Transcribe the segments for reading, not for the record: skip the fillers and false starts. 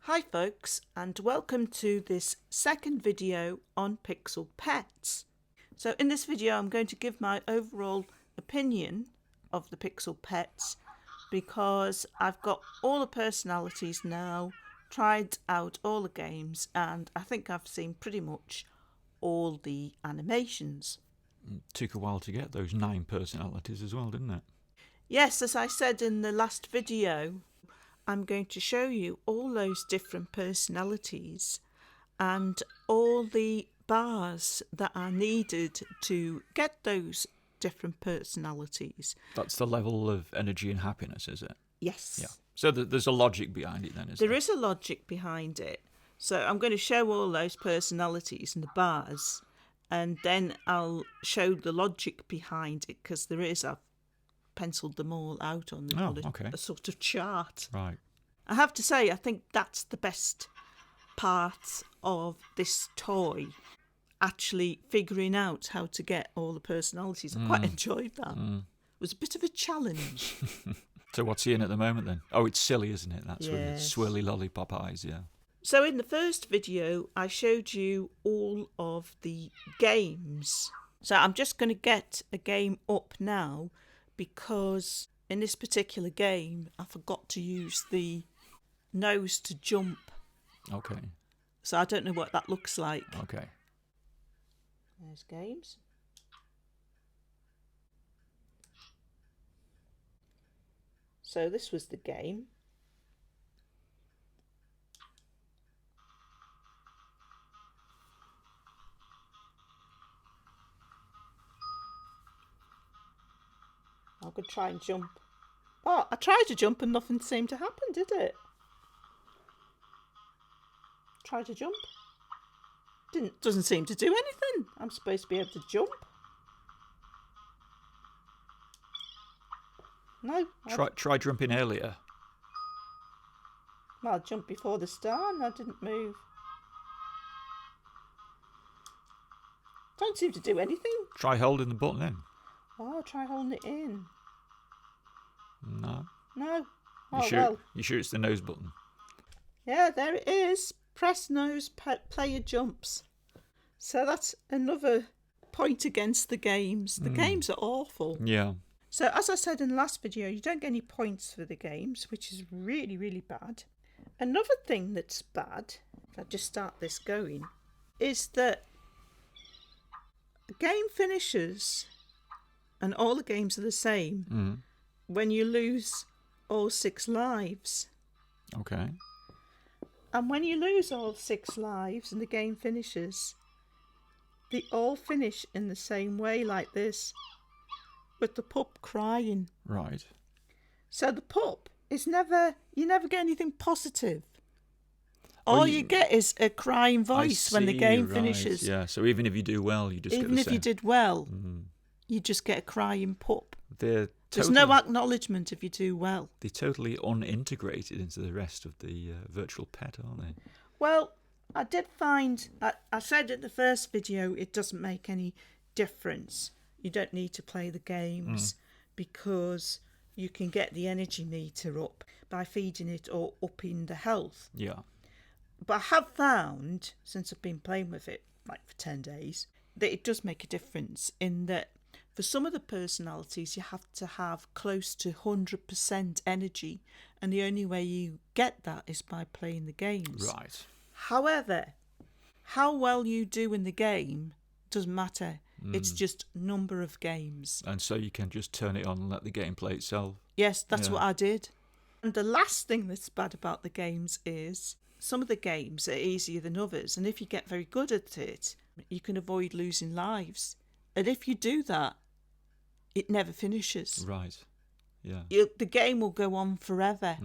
Hi folks, and welcome to this second video on Pixel Petz. So in this video I'm going to give my overall opinion of the Pixel Petz because I've got all the personalities now, tried out all the games, and I think I've seen pretty much all the animations. Took a while to get those 9 personalities as well, didn't it? Yes, as I said in the last video, I'm going to show you all those different personalities and all the bars that are needed to get those different personalities. That's the level of energy and happiness, is it? Yes. Yeah. So there's a logic behind it then, isn't there? There is a logic behind it. So I'm going to show all those personalities and the bars, and then I'll show the logic behind it, because there is. I've penciled them all out on a sort of chart. Right. I have to say, I think that's the best part of this toy, actually figuring out how to get all the personalities. I quite enjoyed that. It was a bit of a challenge. So what's he in at the moment then? Oh, it's silly, isn't it? That's with Yes. swirly lollipop eyes, yeah. So in the first video, I showed you all of the games. So I'm just going to get a game up now, because in this particular game, I forgot to use the nose to jump. Okay. So I don't know what that looks like. Okay. There's games. So this was the game. I could try and jump. Oh, I tried to jump and nothing seemed to happen, did it? Try to jump. Doesn't seem to do anything. I'm supposed to be able to jump. No. Try jumping earlier. Well, I jumped before the start and I didn't move. Don't seem to do anything. Try holding the button then. Oh, try holding it in. No. No. You sure it's the nose button? Yeah, there it is. Press nose, player jumps. So that's another point against the games. The games are awful. Yeah. So as I said in the last video, you don't get any points for the games, which is really, really bad. Another thing that's bad, if I just start this going, is that the game finishes and all the games are the same when you lose all 6 lives. Okay. And when you lose all 6 lives and the game finishes, they all finish in the same way, like this, with the pup crying. Right. So the pup is you never get anything positive. All you get is a crying voice when the game finishes. Yeah, so even if you do well, you just get the same. Even if you did well, you just get a crying pup. There's no acknowledgement if you do well. They're totally unintegrated into the rest of the virtual pet, aren't they? Well, I did find, I said in the first video, it doesn't make any difference. You don't need to play the games because you can get the energy meter up by feeding it or upping the health. Yeah. But I have found, since I've been playing with it like for 10 days, that it does make a difference in that for some of the personalities, you have to have close to 100% energy, and the only way you get that is by playing the games. Right. However, how well you do in the game doesn't matter. It's just number of games. And so you can just turn it on and let the game play itself. Yes, that's what I did. And the last thing that's bad about the games is some of the games are easier than others, and if you get very good at it, you can avoid losing lives. And if you do that, it never finishes. Right. Yeah. The game will go on forever.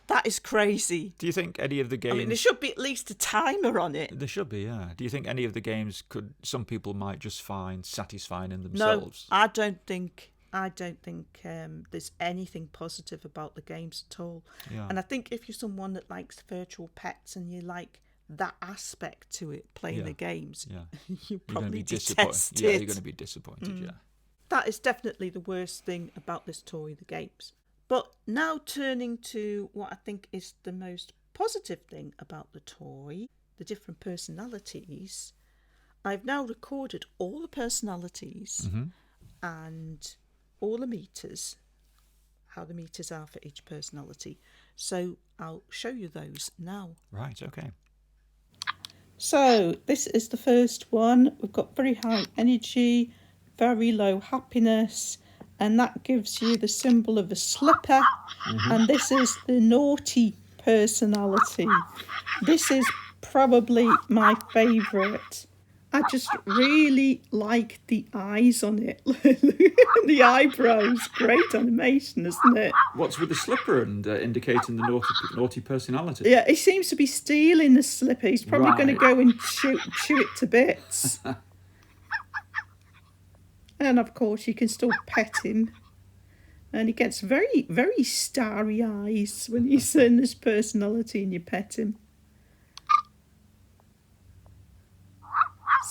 That is crazy. Do you think any of the games... I mean, there should be at least a timer on it. There should be, yeah. Do you think any of the games some people might just find satisfying in themselves? No, I don't think there's anything positive about the games at all. Yeah. And I think if you're someone that likes virtual pets and you like that aspect to it, playing the games, you probably detest it. Yeah, you're going to be disappointed, yeah. That is definitely the worst thing about this toy, the games. But now turning to what I think is the most positive thing about the toy, the different personalities, I've now recorded all the personalities and all the meters, how the meters are for each personality. So I'll show you those now. Right, okay. So this is the first one. We've got very high energy, very low happiness, and that gives you the symbol of a slipper. And this is the naughty personality. This is probably my favourite. I just really like the eyes on it. The eyebrows. Great animation, isn't it? What's with the slipper and indicating the naughty personality? Yeah, he seems to be stealing the slipper. He's probably going to go and chew it to bits. And of course, you can still pet him. And he gets very, very starry eyes when you send this personality and you pet him.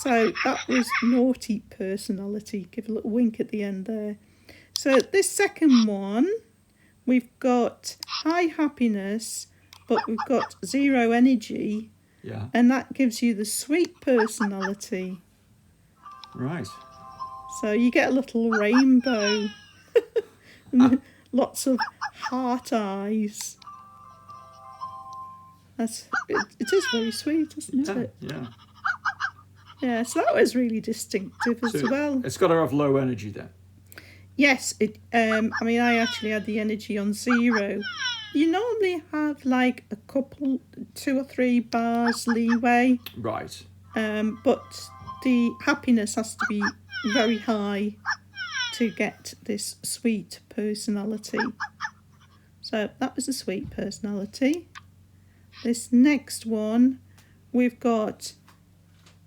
So that was naughty personality. Give a little wink at the end there. So this second one, we've got high happiness, but we've got 0 energy. Yeah. And that gives you the sweet personality. Right. So you get a little rainbow. And lots of heart eyes. It is very sweet, isn't it? Yeah. Yeah, so that was really distinctive as well. It's got to have low energy then. Yes, I mean, I actually had the energy on 0. You normally have like a couple, 2 or 3 bars leeway. Right. But the happiness has to be very high to get this sweet personality. So that was a sweet personality. This next one, we've got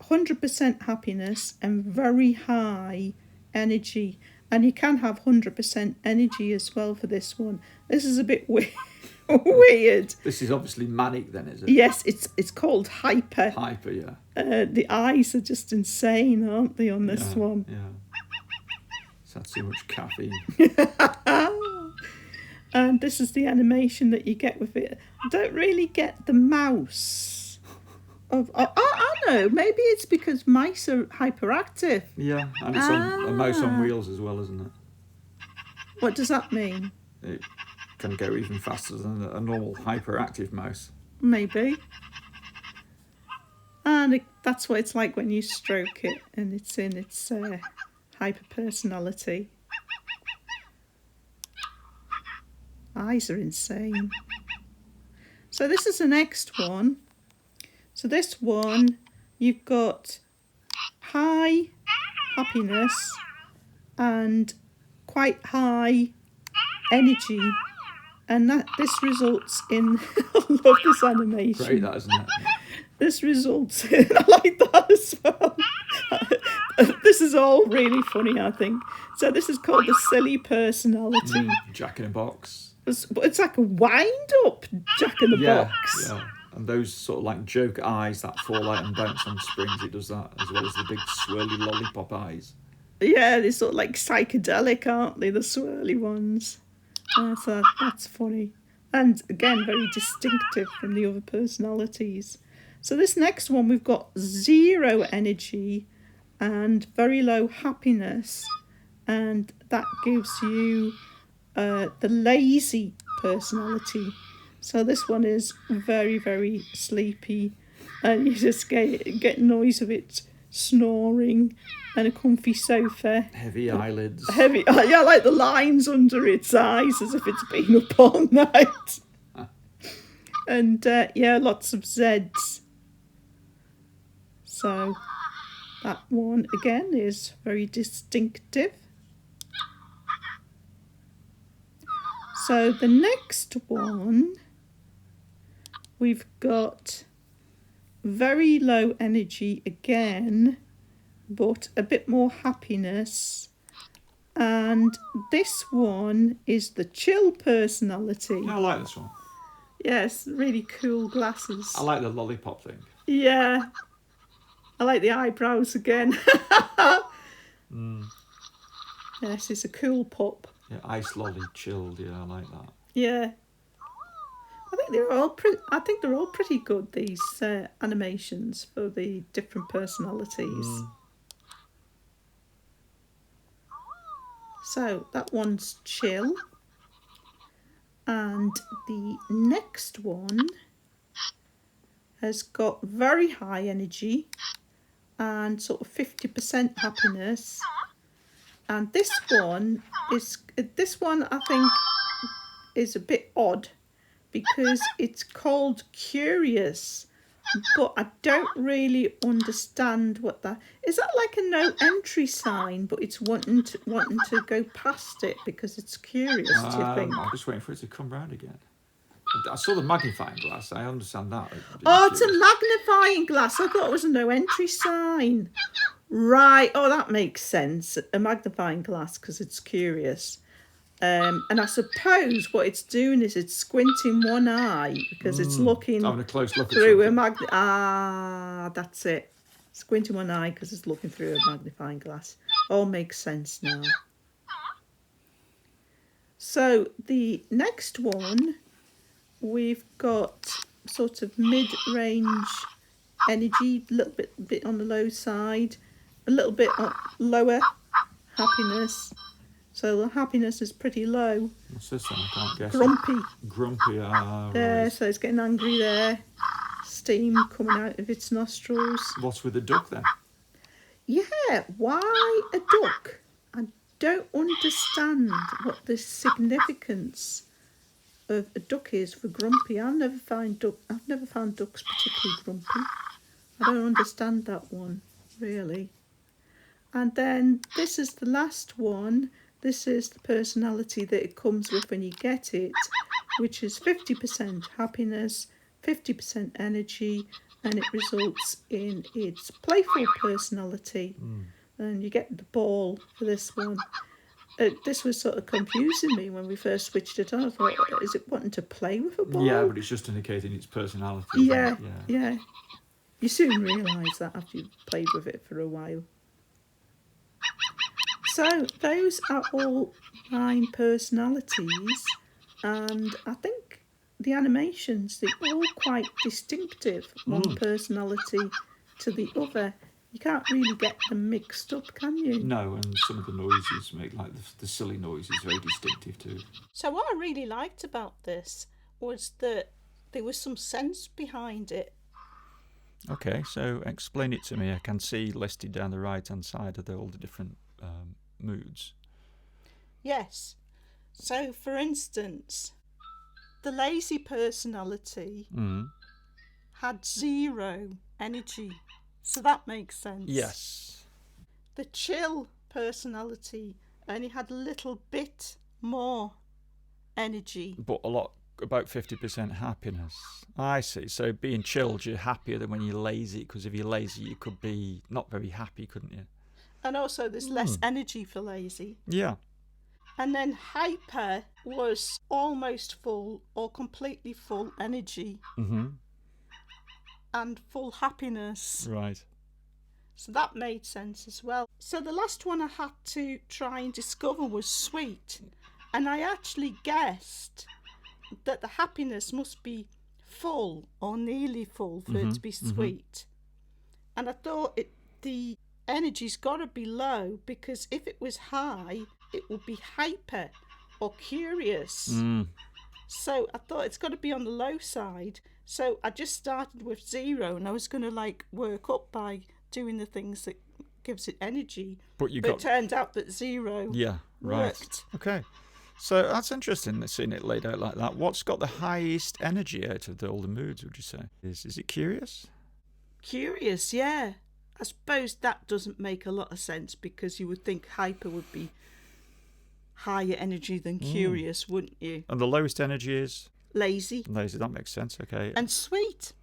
100% happiness and very high energy. And you can have 100% energy as well for this one. This is a bit weird. This is obviously manic then, is it? Yes, it's called hyper. Hyper, yeah. The eyes are just insane, aren't they, on this one? Yeah. It's had too much caffeine. And this is the animation that you get with it. I don't really get the mouse. I know, maybe it's because mice are hyperactive. Yeah, and it's a mouse on wheels as well, isn't it? What does that mean? It can go even faster than a normal hyperactive mouse. Maybe. And that's what it's like when you stroke it and it's in its hyper personality. Eyes are insane. So this is the next one. So this one, you've got high happiness and quite high energy. And this results in, I love this animation. Great, that, isn't it? This results in, I like that as well. This is all really funny, I think. So this is called the silly personality. Jack in a box. It's like a wind-up Jack in the Box. Yeah. And those sort of like joke eyes that fall out and bounce on springs, it does that, as well as the big swirly lollipop eyes. Yeah, they're sort of like psychedelic, aren't they? The swirly ones. So that's funny. And again, very distinctive from the other personalities. So this next one, we've got 0 energy and very low happiness. And that gives you the lazy personality. So this one is very, very sleepy. And you just get noise of it snoring and a comfy sofa. Heavy eyelids. Yeah, like the lines under its eyes as if it's been up all night. And lots of Zs. So that one again is very distinctive. So the next one, we've got very low energy again, but a bit more happiness. And this one is the chill personality. Yeah, I like this one. Yes, really cool glasses. I like the lollipop thing. Yeah. I like the eyebrows again. Yes, it's a cool pup. Yeah, ice lolly, chilled, yeah, I like that. Yeah. I think they're all pretty good, these animations for the different personalities. So that one's chill. And the next one has got very high energy and sort of 50% happiness. And this one I think is a bit odd because it's called curious, but I don't really understand what that is. That like a no entry sign, but it's wanting to go past it because it's curious, do you think? I'm just waiting for it to come round again. I saw the magnifying glass. I understand that. Oh, it's a magnifying glass. I thought it was a no entry sign. Right. Oh, that makes sense. A magnifying glass because it's curious. And I suppose what it's doing is it's squinting one eye because it's looking having a close look through at that's it. Squinting one eye because it's looking through a magnifying glass. All makes sense now. So the next one, we've got sort of mid-range energy, a little bit on the low side, a little bit lower happiness. So the happiness is pretty low. What's this then? I can't guess. Grumpy. There, right. so it's getting angry there. Steam coming out of its nostrils. What's with the duck then? Yeah, why a duck? I don't understand what the significance of a duck is for grumpy. I've never found ducks particularly grumpy. I don't understand that one, really. And then this is the last one. This is the personality that it comes with when you get it, which is 50% happiness, 50% energy, and it results in its playful personality. And you get the ball for this one. This was sort of confusing me when we first switched it on. I thought, is it wanting to play with a ball? Yeah, but it's just indicating its personality. Yeah. You soon realise that after you've played with it for a while. So those are all 9 personalities, and I think the animations, they're all quite distinctive, one personality to the other. You can't really get them mixed up, can you? No, and some of the noises make, like the silly noises, very distinctive too. So what I really liked about this was that there was some sense behind it. Okay, so explain it to me. I can see listed down the right-hand side of all the different moods. Yes. So, for instance, the lazy personality had 0 energy. So that makes sense. Yes. The chill personality only had a little bit more energy. But about 50% happiness. I see. So being chilled, you're happier than when you're lazy, because if you're lazy, you could be not very happy, couldn't you? And also there's less energy for lazy. Yeah. And then hyper was almost full or completely full energy. And full happiness. Right. So that made sense as well. So the last one I had to try and discover was sweet. And I actually guessed that the happiness must be full or nearly full for it to be sweet. And I thought the energy's got to be low, because if it was high, it would be hyper or curious. So I thought it's got to be on the low side. So I just started with 0, and I was going to work up by doing the things that gives it energy. But it turned out that 0 worked. Okay. So that's interesting, seeing it laid out like that. What's got the highest energy out of all the moods, would you say? Is it curious? Curious, yeah. I suppose that doesn't make a lot of sense, because you would think hyper would be higher energy than curious, wouldn't you? And the lowest energy is? Lazy. Lazy, that makes sense, okay. And sweet.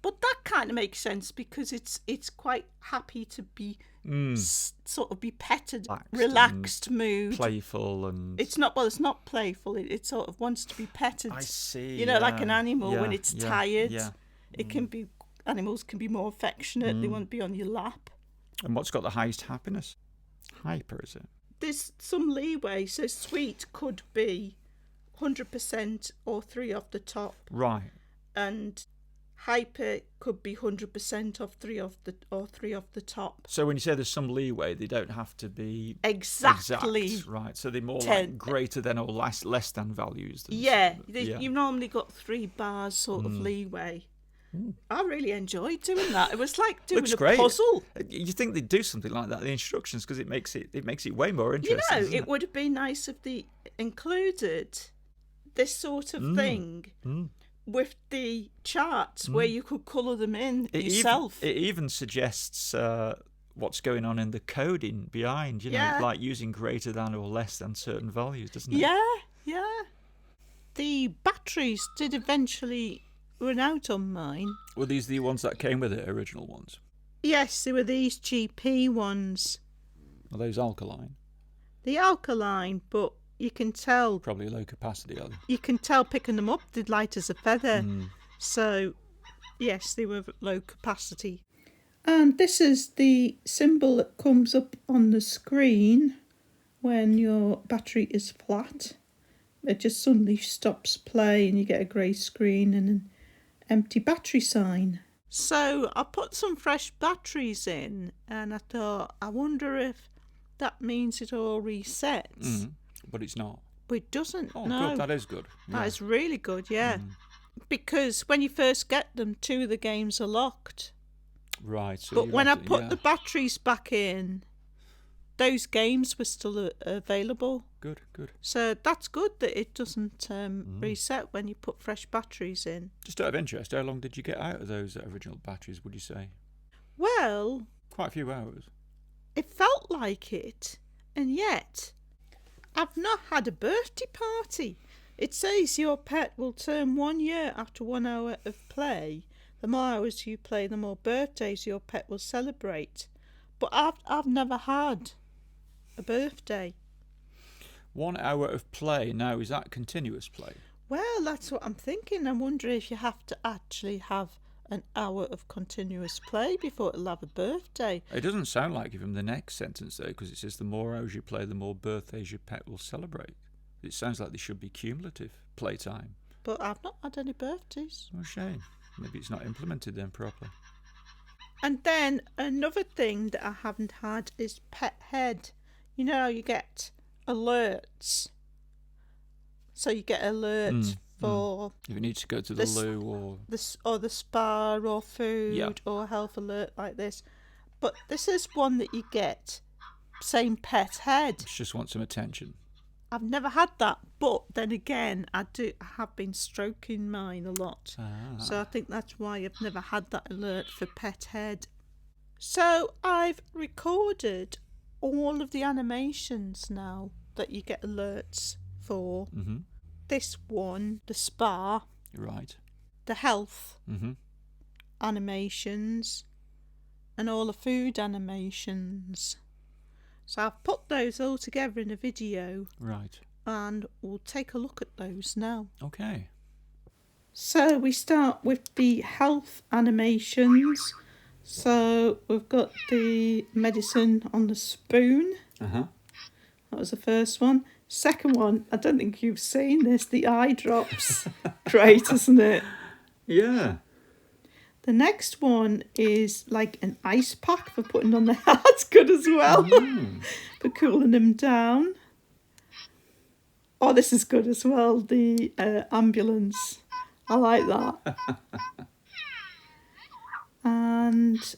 But that kind of makes sense, because it's quite happy to be sort of be petted, relaxed mood, playful, and it's not playful. It sort of wants to be petted. I see. You know, like an animal when it's tired. Yeah. It can be, animals can be more affectionate. They want to be on your lap. And what's got the highest happiness? Hyper, is it? There's some leeway. So sweet could be 100% or 3 off the top. Right. And hyper could be 100% of 3 off the top. So when you say there's some leeway, they don't have to be Exactly. exact, right? So they're more 10. like greater than or less than values. Yeah, yeah. you've normally got 3 bars sort of leeway. I really enjoyed doing that. It was like doing Looks a great. puzzle. You think they'd do something like that in the instructions, because it makes it way more interesting. You know, it would have been nice if they included this sort of thing with the charts where you could colour them in yourself. It even suggests what's going on in the coding behind, you know, like using greater than or less than certain values, doesn't it? Yeah. The batteries did eventually run out on mine. Were these the ones that came with it, original ones? Yes, there were these GP ones. Are those alkaline? The alkaline, but you can tell. Probably low capacity, are they? You can tell picking them up, they're light as a feather. So, yes, they were low capacity. And this is the symbol that comes up on the screen when your battery is flat. It just suddenly stops play and you get a grey screen and an empty battery sign. So I put some fresh batteries in and I thought, I wonder if that means it all resets. But it's not. But it doesn't. Oh, no. good. That is good. That is really good, yeah. Because when you first get them, 2 of the games are locked. Right. So but when I put the batteries back in, those games were still available. Good. So that's good that it doesn't reset when you put fresh batteries in. Just out of interest, how long did you get out of those original batteries, would you say? Well, quite a few hours. It felt like it, and yet I've not had a birthday party. It says your pet will turn 1 year after 1 hour of play. The more hours you play, the more birthdays your pet will celebrate. But I've never had a birthday. 1 hour of play. Now, is that continuous play? Well, that's what I'm thinking. I'm wondering if you have to actually have an hour of continuous play before it'll have a birthday. It doesn't sound like it from the next sentence, though, because it says the more hours you play, the more birthdays your pet will celebrate. It sounds like there should be cumulative playtime. But I've not had any birthdays. Oh, shame. Maybe it's not implemented then properly. And then another thing that I haven't had is Pet Head. You know, you get alerts. So you get alerts for if you need to go to the loo or the spa or food or health alert like this. But this is one that you get saying Pet Head. It just want some attention. I've never had that, but then again, I have been stroking mine a lot. So I think that's why I've never had that alert for Pet Head. So I've recorded all of the animations now that you get alerts for. This one, the spa, right, the health animations, and all the food animations. So I've put those all together in a video. Right. And we'll take a look at those now. Okay. So we start with the health animations. So we've got the medicine on the spoon. That was the first one. Second one, I don't think you've seen this, the eye drops. Great, isn't it? Yeah. The next one is like an ice pack for putting on the hat. That's good as well. For cooling them down. Oh, this is good as well. The ambulance. I like that. And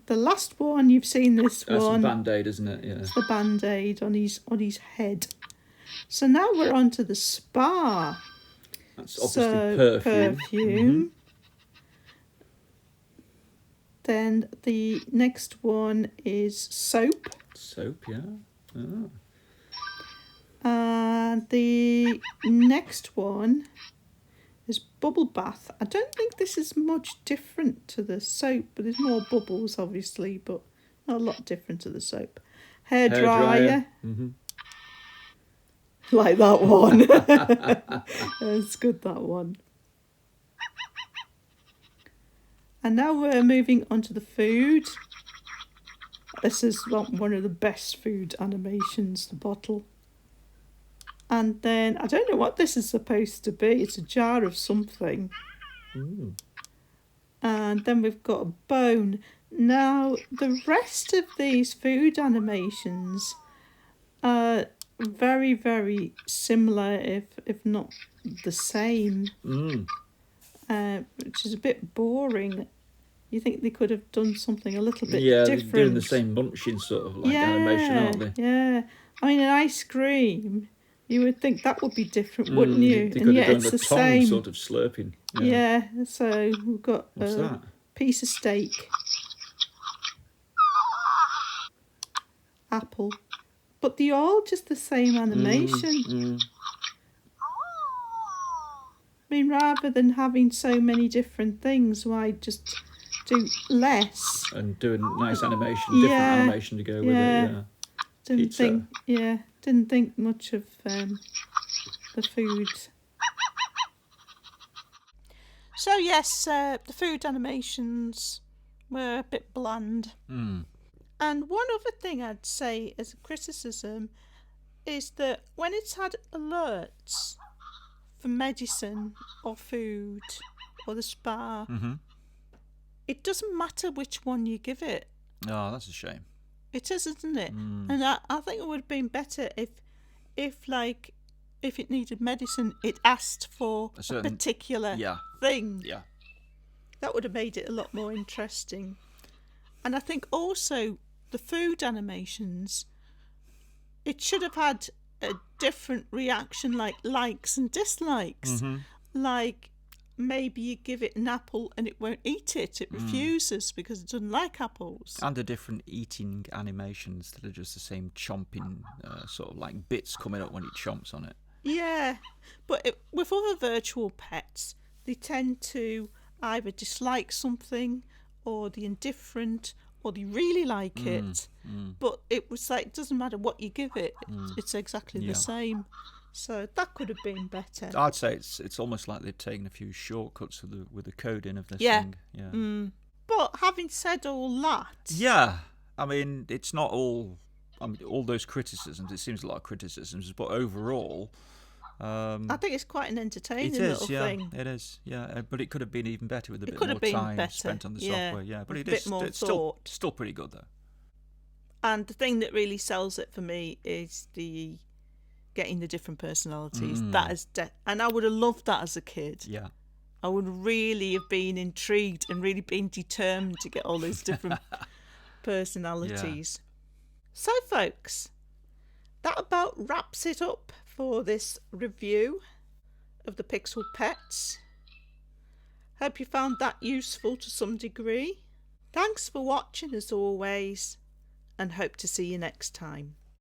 the last one, you've seen this one. That's a Band-Aid, isn't it? Yeah. It's the Band-Aid on his head. So now we're on to the spa. That's obviously perfume. Then the next one is soap. Soap, yeah. Oh. And the next one is bubble bath. I don't think this is much different to the soap, but there's more bubbles, obviously, but not a lot different to the soap. Hair dryer. Like that one. It's good, that one. And now we're moving on to the food. This is one of the best food animations, the bottle. And then, I don't know what this is supposed to be. It's a jar of something. Mm. And then we've got a bone. Now, the rest of these food animations are very, very similar, if not the same, which is a bit boring. You think they could have done something a little bit different. They're doing the same munching sort of animation, aren't they? Yeah. I mean, an ice cream, you would think that would be different, wouldn't you? They could have done the tongue sort of slurping. Yeah, so we've got What's that? Piece of steak, apple, but they're all just the same animation. I mean, rather than having so many different things, why just do less and do a nice animation, different animation to go with it? Didn't think much of the food. So yes, the food animations were a bit bland. And one other thing I'd say as a criticism is that when it's had alerts for medicine or food or the spa, it doesn't matter which one you give it. Oh, that's a shame. It is, isn't it? And I think it would have been better if it needed medicine, it asked for a particular thing. Yeah. That would have made it a lot more interesting. And I think also the food animations, it should have had a different reaction, like likes and dislikes. Like maybe you give it an apple and it won't eat it. It refuses because it doesn't like apples. And the different eating animations that are just the same chomping, sort of like bits coming up when it chomps on it. Yeah, but with other virtual pets, they tend to either dislike something or they're indifferent or they really like it. But it was like, it doesn't matter what you give it, it's exactly the same. So that could have been better. I'd say it's almost like they've taken a few shortcuts with the coding of this thing. Yeah. But having said all that... Yeah, I mean, it's not all... I mean, all those criticisms, it seems a lot of criticisms, but overall... I think it's quite an entertaining little thing. It is, yeah. But it could have been even better with a bit more time spent on the software. Yeah, but it's still pretty good, though. And the thing that really sells it for me is the getting the different personalities. That is, and I would have loved that as a kid. Yeah, I would really have been intrigued and really been determined to get all those different personalities. So, folks, that about wraps it up for this review of the Pixel Petz. Hope you found that useful to some degree. Thanks for watching as always, and hope to see you next time.